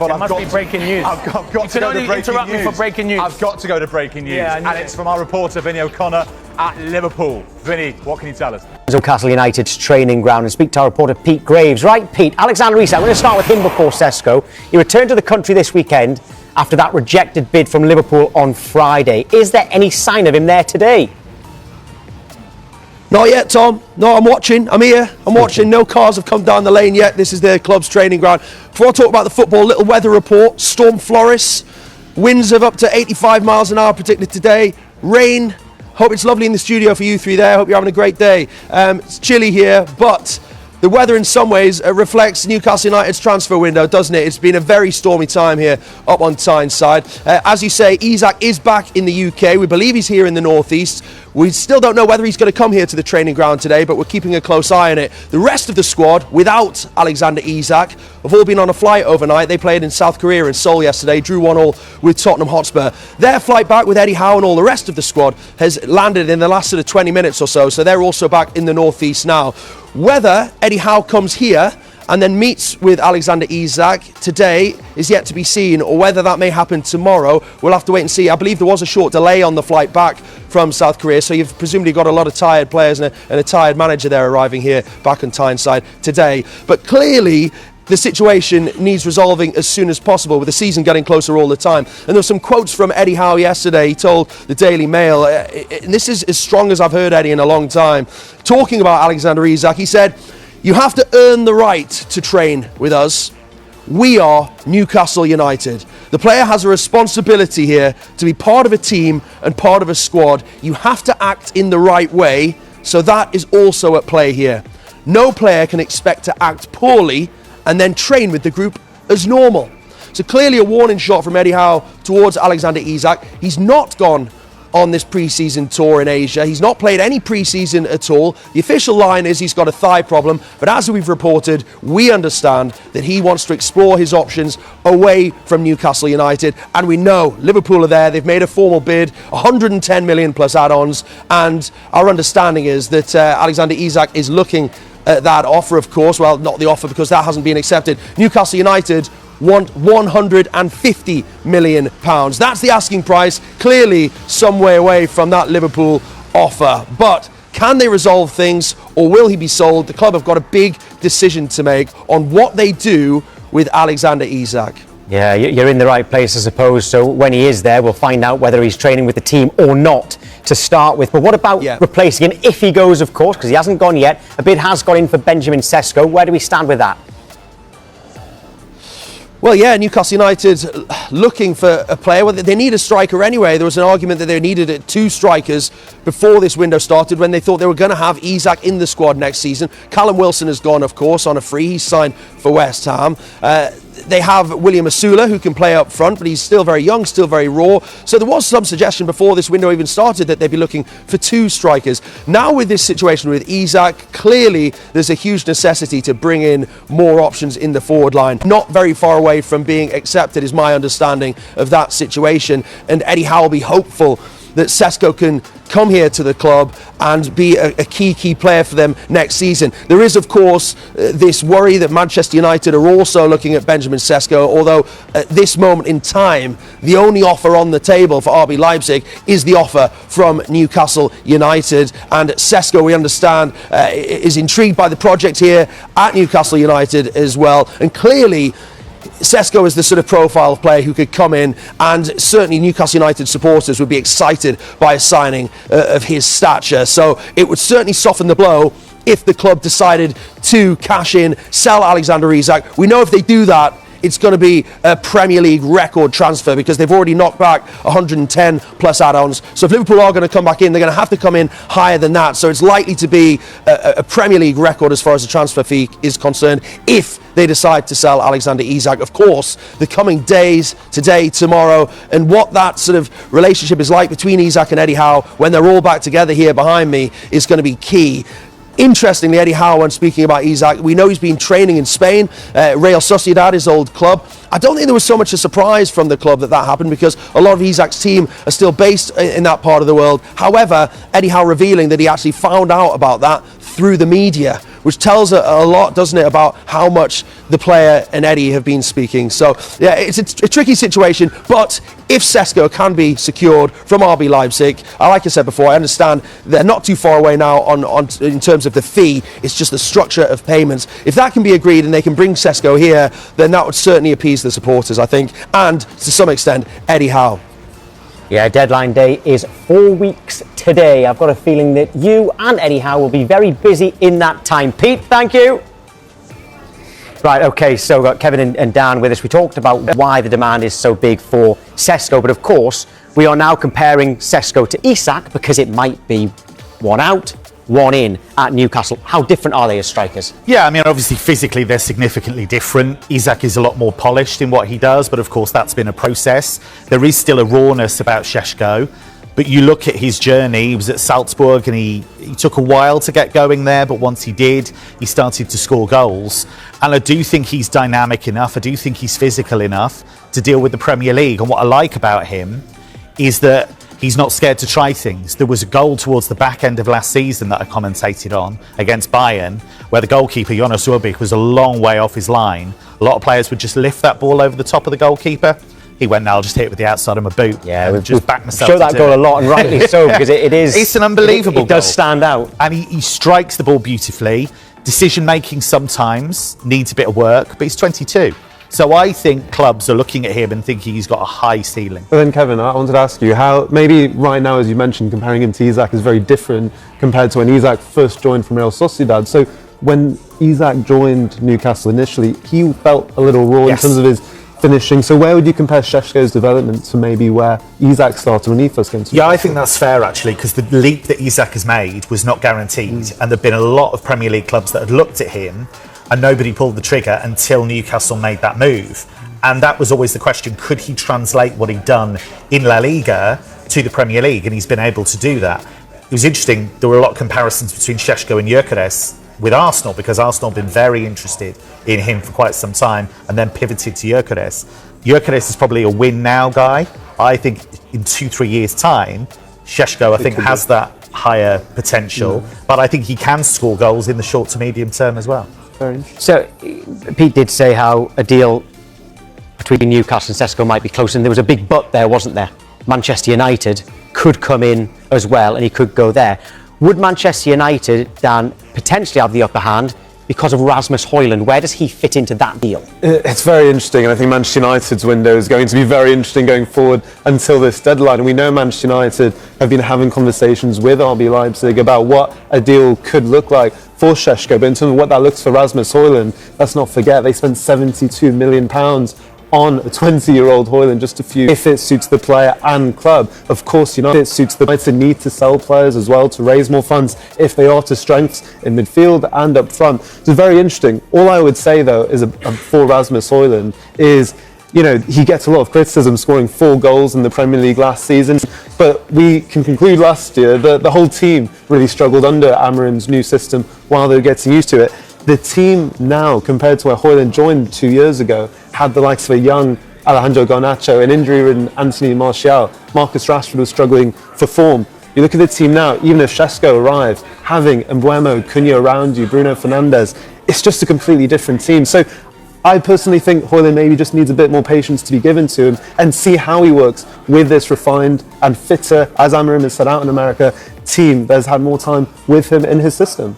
But it must be breaking news. I've got to go to breaking news. You can only interrupt me for breaking news. I've got to go to breaking news. Yeah, and it's from our reporter, Vinny O'Connor at Liverpool. Vinny, what can you tell us? Newcastle United's training ground and speak to our reporter Pete Graves. Right, Pete, Alexander Isak, I'm going to start with him before Sesko. He returned to the country this weekend after that rejected bid from Liverpool on Friday. Is there any sign of him there today? Not yet, Tom. No, I'm watching. I'm here. I'm watching. No cars have come down the lane yet. This is their club's training ground. Before I talk about the football, little weather report. Storm Floris. Winds of up to 85 miles an hour predicted today. Rain. Hope it's lovely in the studio for you three there. Hope you're having a great day. It's chilly here, but the weather in some ways reflects Newcastle United's transfer window, doesn't it? It's been a very stormy time here up on Tyneside. As you say, Isak is back in the UK. We believe he's here in the northeast. We still don't know whether he's going to come here to the training ground today, but we're keeping a close eye on it. The rest of the squad, without Alexander Isak, have all been on a flight overnight. They played in South Korea in Seoul yesterday, drew 1-1 with Tottenham Hotspur. Their flight back with Eddie Howe and all the rest of the squad has landed in the last sort of 20 minutes or so they're also back in the northeast now. Whether Eddie Howe comes here and then meets with Alexander Isak today is yet to be seen, or whether that may happen tomorrow, we'll have to wait and see. I believe there was a short delay on the flight back from South Korea, so you've presumably got a lot of tired players and a tired manager there arriving here back on Tyneside today. But clearly the situation needs resolving as soon as possible, with the season getting closer all the time. And there were some quotes from Eddie Howe yesterday. He told the Daily Mail, and this is as strong as I've heard Eddie in a long time, talking about Alexander Isak. He said, "You have to earn the right to train with us. We are Newcastle United. The player has a responsibility here to be part of a team and part of a squad. You have to act in the right way, so that is also at play here. No player can expect to act poorly and then train with the group as normal." So clearly a warning shot from Eddie Howe towards Alexander Isak. He's not gone on this pre-season tour in Asia. He's not played any pre-season at all. The official line is he's got a thigh problem, but as we've reported, we understand that he wants to explore his options away from Newcastle United, and we know Liverpool are there. They've made a formal bid, 110 million plus add-ons, and our understanding is that Alexander Isak is looking at that offer, of course. Well, not the offer, because that hasn't been accepted. Newcastle United want £150 million. That's the asking price, clearly some way away from that Liverpool offer. But can they resolve things, or will he be sold? The club have got a big decision to make on what they do with Alexander Isak. Yeah, you're in the right place, I suppose. So when he is there, we'll find out whether he's training with the team or not to start with. But what about replacing him if he goes, of course, because he hasn't gone yet? A bid has gone in for Benjamin Sesko. Where do we stand with that? Well, yeah, Newcastle United looking for a player. Well, they need a striker anyway. There was an argument that they needed two strikers before this window started, when they thought they were going to have Isak in the squad next season. Callum Wilson has gone, of course, on a free. He's signed for West Ham. They have William Asula, who can play up front, but he's still very young, still very raw. So there was some suggestion before this window even started that they'd be looking for two strikers. Now with this situation with Isak, clearly there's a huge necessity to bring in more options in the forward line. Not very far away from being accepted is my understanding of that situation. And Eddie Howe will be hopeful that Sesko can come here to the club and be a key player for them next season. There is, of course, this worry that Manchester United are also looking at Benjamin Sesko, although at this moment in time, the only offer on the table for RB Leipzig is the offer from Newcastle United. And Sesko, we understand, is intrigued by the project here at Newcastle United as well. And clearly, Sesko is the sort of profile of player who could come in, and certainly Newcastle United supporters would be excited by a signing of his stature. So it would certainly soften the blow if the club decided to cash in, sell Alexander Isak. We know if they do that, it's going to be a Premier League record transfer, because they've already knocked back 110 plus add-ons. So if Liverpool are going to come back in, they're going to have to come in higher than that. So it's likely to be a Premier League record as far as the transfer fee is concerned, if they decide to sell Alexander Isak. Of course, the coming days, today, tomorrow, and what that sort of relationship is like between Isak and Eddie Howe when they're all back together here behind me is going to be key. Interestingly, Eddie Howe, when speaking about Isak, we know he's been training in Spain, Real Sociedad, his old club. I don't think there was so much a surprise from the club that happened, because a lot of Isak's team are still based in that part of the world. However, Eddie Howe revealing that he actually found out about that through the media, which tells a lot, doesn't it, about how much the player and Eddie have been speaking. So, yeah, it's a tricky situation, but if Sesko can be secured from RB Leipzig, like I said before, I understand they're not too far away now in terms of the fee. It's just the structure of payments. If that can be agreed and they can bring Sesko here, then that would certainly appease the supporters, I think, and to some extent, Eddie Howe. Yeah, deadline day is 4 weeks today. I've got a feeling that you and Eddie Howe will be very busy in that time. Pete, thank you. Right, okay, so we've got Kevin and Dan with us. We talked about why the demand is so big for Sesko, but of course, we are now comparing Sesko to Isak because it might be one out, one in at Newcastle. How different are they as strikers? Yeah, I mean, obviously, physically, they're significantly different. Isak is a lot more polished in what he does, but of course, that's been a process. There is still a rawness about Šeško. But you look at his journey, he was at Salzburg and he took a while to get going there, but once he did, he started to score goals. And I do think he's dynamic enough, I do think he's physical enough to deal with the Premier League. And what I like about him is that he's not scared to try things. There was a goal towards the back end of last season that I commentated on against Bayern, where the goalkeeper, Jonas Rubik, was a long way off his line. A lot of players would just lift that ball over the top of the goalkeeper. He went, no, I'll just hit it with the outside of my boot. Yeah, we've just backed myself. Show that goal a lot, and rightly so, because it is. It's an unbelievable It does goal. stand out. And he strikes the ball beautifully. Decision making sometimes needs a bit of work, but he's 22. So I think clubs are looking at him and thinking he's got a high ceiling. But then, Kevin, I wanted to ask you how, maybe right now, as you mentioned, comparing him to Isak is very different compared to when Isak first joined from Real Sociedad. So when Isak joined Newcastle initially, he felt a little raw in terms of his finishing. So where would you compare Šeško's development to maybe where Isak started when he first came to Yeah, I think that's fair actually, because the leap that Isak has made was not guaranteed, and there've been a lot of Premier League clubs that had looked at him and nobody pulled the trigger until Newcastle made that move. And that was always the question, could he translate what he'd done in La Liga to the Premier League? And he's been able to do that. It was interesting, there were a lot of comparisons between Šeško and Gyökeres with Arsenal, because Arsenal have been very interested in him for quite some time and then pivoted to Gyökeres. Gyökeres is probably a win now guy. I think in 2-3 years' time, Šeško, I think, has that higher potential, but I think he can score goals in the short to medium term as well. So Pete did say how a deal between Newcastle and Sesko might be close, and there was a big but there, wasn't there? Manchester United could come in as well, and he could go there. Would Manchester United, Dan, potentially have the upper hand because of Rasmus Højlund? Where does he fit into that deal? It's very interesting, and I think Manchester United's window is going to be very interesting going forward until this deadline. And we know Manchester United have been having conversations with RB Leipzig about what a deal could look like for Šeško, but in terms of what that looks for Rasmus Højlund, let's not forget they spent £72 million on a 20-year-old Højlund, just a few. If it suits the player and club, of course, it suits the United need to sell players as well to raise more funds if they are to strengths in midfield and up front. It's very interesting. All I would say though is for Rasmus Højlund is, he gets a lot of criticism scoring 4 goals in the Premier League last season, but we can conclude last year that the whole team really struggled under Amorim's new system while they were getting used to it. The team now, compared to where Højlund joined 2 years ago, had the likes of a young Alejandro Garnacho, an injury-ridden Anthony Martial. Marcus Rashford was struggling for form. You look at the team now, even if Šeško arrived, having Mbeumo, Cunha around you, Bruno Fernandes, it's just a completely different team. So I personally think Højlund maybe just needs a bit more patience to be given to him and see how he works with this refined and fitter, as Amorim has set out in America, team that has had more time with him in his system.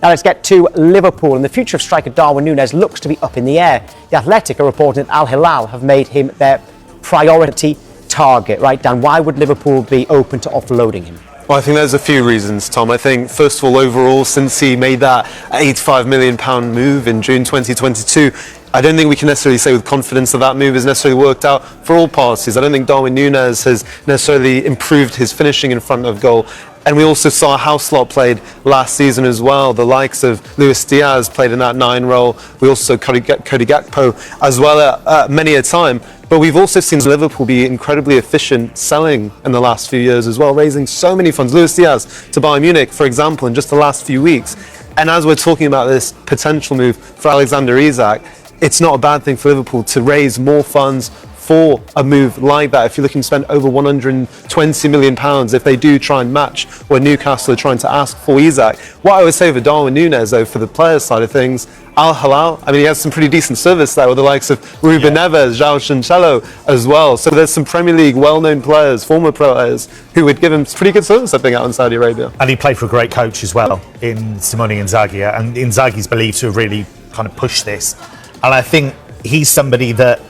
Now let's get to Liverpool, and the future of striker Darwin Núñez looks to be up in the air. The Athletic are reporting that Al Hilal have made him their priority target. Right, Dan, why would Liverpool be open to offloading him? Well, I think there's a few reasons, Tom. I think, first of all, overall, since he made that £85 million move in June 2022, I don't think we can necessarily say with confidence that move has necessarily worked out for all parties. I don't think Darwin Núñez has necessarily improved his finishing in front of goal. And we also saw how Slot played last season as well. The likes of Luis Diaz played in that 9 role. We also saw Cody Gakpo as well at many a time. But we've also seen Liverpool be incredibly efficient selling in the last few years as well, raising so many funds. Luis Diaz to Bayern Munich, for example, in just the last few weeks. And as we're talking about this potential move for Alexander Isak, it's not a bad thing for Liverpool to raise more funds for a move like that if you're looking to spend over £120 million if they do try and match what Newcastle are trying to ask for Isak. What I would say for Darwin Núñez, though, for the players' side of things, Al Hilal, I mean, he has some pretty decent service there with the likes of Ruben Neves, João Cancelo as well. So there's some Premier League well-known players, former players, who would give him pretty good service, I think, out in Saudi Arabia. And he played for a great coach as well in Simone Inzaghi, and Inzaghi's believed to have really kind of pushed this. And I think he's somebody that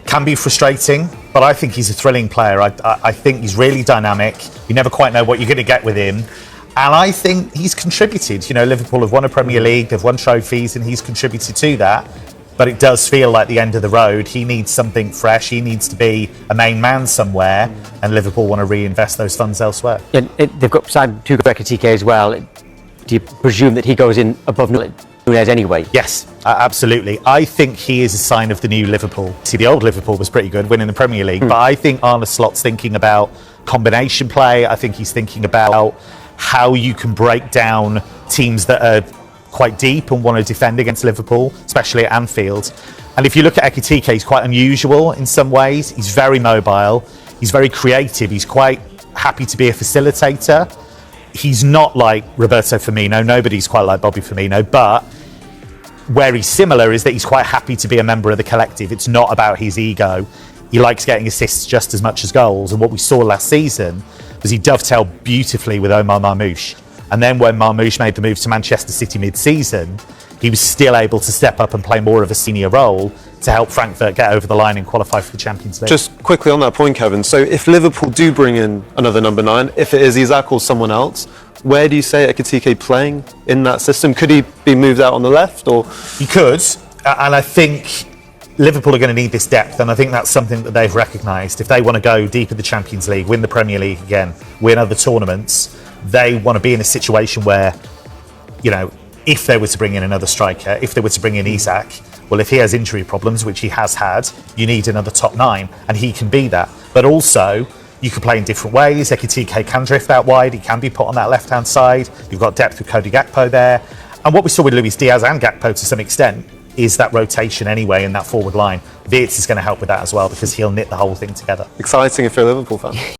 can be frustrating, but I think he's a thrilling player. I think he's really dynamic. You never quite know what you're going to get with him. And I think he's contributed. You know, Liverpool have won a Premier League, they've won trophies, and he's contributed to that. But it does feel like the end of the road. He needs something fresh. He needs to be a main man somewhere, and Liverpool want to reinvest those funds elsewhere. And they've got signed Tuka Ekitike as well. Do you presume that he goes in above Núñez anyway? Yes, absolutely. I think he is a sign of the new Liverpool. See, the old Liverpool was pretty good, winning the Premier League, but I think Arne Slot's thinking about combination play. I think he's thinking about how you can break down teams that are quite deep and want to defend against Liverpool, especially at Anfield. And if you look at Ekitike, he's quite unusual in some ways. He's very mobile, he's very creative, he's quite happy to be a facilitator. He's not like Roberto Firmino, nobody's quite like Bobby Firmino, but where he's similar is that he's quite happy to be a member of the collective. It's not about his ego. He likes getting assists just as much as goals. And what we saw last season was he dovetailed beautifully with Omar Marmoush. And then when Marmoush made the move to Manchester City mid-season, he was still able to step up and play more of a senior role to help Frankfurt get over the line and qualify for the Champions League. Just quickly on that point, Kevin, so if Liverpool do bring in another number 9, if it is Isak or someone else, where do you say Ekitike playing in that system? Could he be moved out on the left? Or he could, and I think Liverpool are going to need this depth, and I think that's something that they've recognised. If they want to go deep in the Champions League, win the Premier League again, win other tournaments, they want to be in a situation where, you know, if they were to bring in another striker, if they were to bring in Isak, well, if he has injury problems, which he has had, you need another top 9, and he can be that. But also, you can play in different ways. Ekitike can drift out wide. He can be put on that left-hand side. You've got depth with Cody Gakpo there. And what we saw with Luis Diaz and Gakpo to some extent is that rotation anyway in that forward line. Wirtz is going to help with that as well because he'll knit the whole thing together. exciting if you're a Liverpool fan.